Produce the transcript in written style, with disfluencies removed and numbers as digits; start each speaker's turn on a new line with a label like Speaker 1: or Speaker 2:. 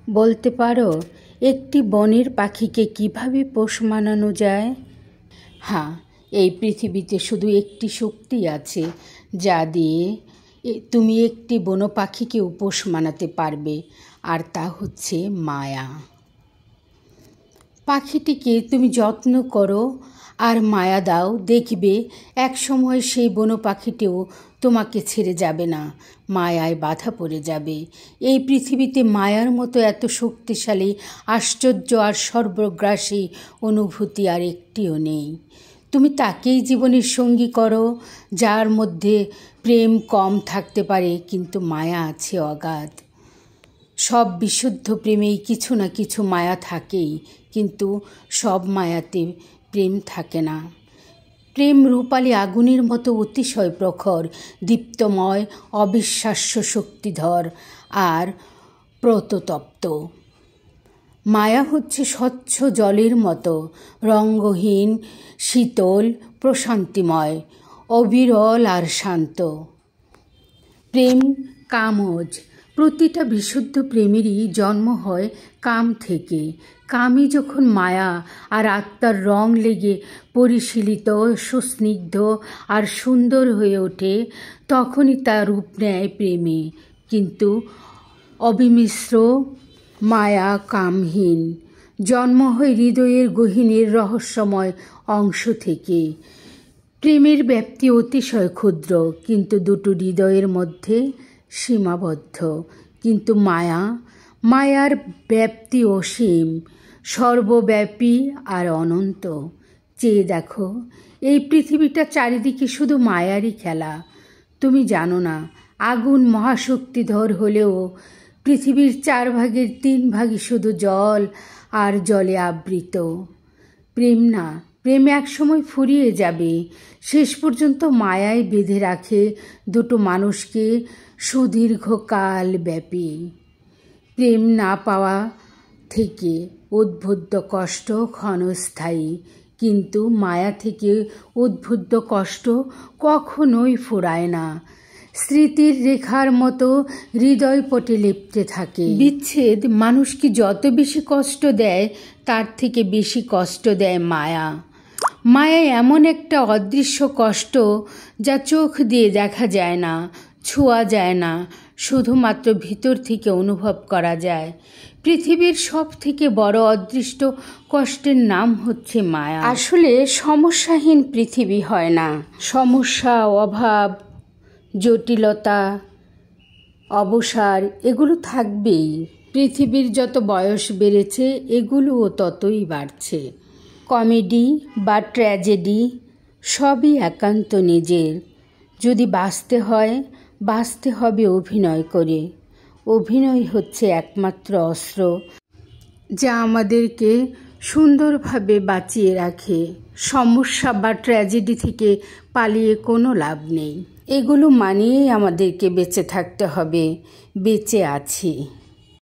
Speaker 1: বলতে পারো একটি বনের পাখিকে কিভাবে পোষ মানানো যায়? হ্যাঁ, এই পৃথিবীতে শুধু একটি শক্তি আছে যা দিয়ে তুমি একটি বন পাখিকে পোষ মানাতে পারবে, আর তা হচ্ছে মায়া। পাখিটিকে তুমি যত্ন করো আর মায়া দাও, দেখবে এক সময় সেই বন পাখিটিও তোমাকে ছেড়ে যাবে না, মায়ায় বাধা পড়ে যাবে। এই পৃথিবীতে মায়ার মতো এত শক্তিশালী, আশ্চর্য আর সর্বগ্রাসী অনুভূতি আর একটিও নেই। তুমি তাকেই জীবনের সঙ্গী করো যার মধ্যে প্রেম কম থাকতে পারে, কিন্তু মায়া আছে অগাধ। সব বিশুদ্ধ প্রেমেই কিছু না কিছু মায়া থাকেই, কিন্তু সব মায়াতে প্রেম থাকে না। প্রেম রূপালী আগুনের মতো অতিশয় প্রখর, দীপ্তময়, অবিশ্বাস্য শক্তিধর আর প্রততপ্ত। মায়া হচ্ছে স্বচ্ছ জলের মতো রঙ্গহীন, শীতল, প্রশান্তিময়, অবিরল আর শান্ত। প্রেম কামজ। প্রতিটা বিশুদ্ধ প্রেমেরই জন্ম হয় কাম থেকে। কামই যখন মায়া আর আত্মার রং লেগে পরিশীলিত, সুস্নিগ্ধ আর সুন্দর হয়ে ওঠে, তখনই তা রূপ নেয় প্রেমে। কিন্তু অবিমিশ্র মায়া কামহীন, জন্ম হয় হৃদয়ের গহীনের রহস্যময় অংশ থেকে। প্রেমের ব্যাপ্তি অতিশয় ক্ষুদ্র, কিন্তু দুটো হৃদয়ের মধ্যে সীমাবদ্ধ। কিন্তু মায়ার ব্যাপ্তি অসীম, সর্বব্যাপী আর অনন্ত। চেয়ে দেখো, এই পৃথিবীটা চারিদিকে শুধু মায়ারই খেলা। তুমি জানো না, আগুন মহাশক্তিধর হলেও পৃথিবীর 3/4 শুধু জল আর জলে আবৃত। প্রেম না, প্রেম একসময় ফুরিয়ে যাবে। শেষ পর্যন্ত মায়ায় বেঁধে রাখে দুটো মানুষকে সুদীর্ঘকাল ব্যাপী। প্রেম না পাওয়া থেকে উদ্ভুত কষ্ট ক্ষণস্থায়ী, কিন্তু মায়া থেকে উদ্ভুত কষ্ট কখনোই ফুরায় না। স্মৃতির রেখার মতো হৃদয়পটে লেপ্টে থাকে। বিচ্ছেদ মানুষকে যত বেশি কষ্ট দেয়, তার থেকে বেশি কষ্ট দেয় মায়া। মায়া এমন একটা অদৃশ্য কষ্ট যা চোখ দিয়ে দেখা যায় না, ছোঁয়া যায় না, শুধুমাত্র ভিতর থেকে অনুভব করা যায়। পৃথিবীর সব থেকে বড় অদৃষ্ট কষ্টের নাম হচ্ছে মায়া। আসলে সমস্যাহীন পৃথিবী হয় না। সমস্যা, অভাব, জটিলতা, অবসাদ এগুলো থাকবেই। পৃথিবীর যত বয়স বেড়েছে, এগুলোও ততই বাড়ছে। কমেডি বা ট্র্যাজেডি সবই একান্ত নিজের। যদি বাঁচতে হবে অভিনয় করে। অভিনয় হচ্ছে একমাত্র অস্ত্র যা আমাদেরকে সুন্দরভাবে বাঁচিয়ে রাখে। সমস্যা বা ট্র্যাজেডি থেকে পালিয়ে কোনো লাভ নেই। এগুলো মানিয়েই আমাদেরকে বেঁচে থাকতে হবে। বেঁচে আছি।